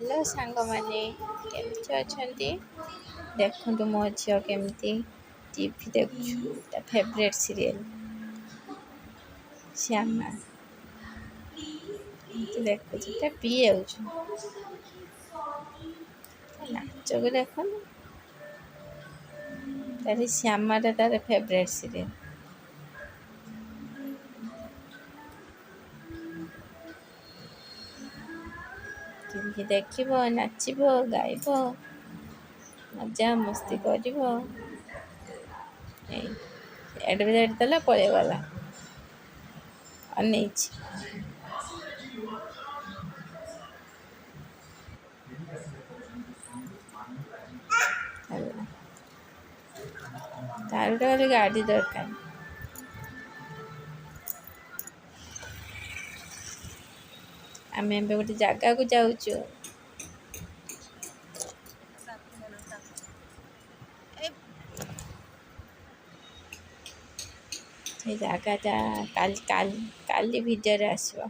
hello सांग माने केमती अछंती देखंतु मो झियो केमती टीवी देखु ता फेवरेट सीरियल श्यामा एमती देखु ता पी आउछु नाच को देखन तारी श्यामा ता तार फेवरेट सीरियल केमती देखिबो नाचिबो गाइबो मजा मस्ती करिबो एडवर्टाइज देला पळे वाला अनेच तार वाली गाड़ी दरकार आमे एबे गोटे जगह को जाउछु से जगह काली वीडियो रे आसीबो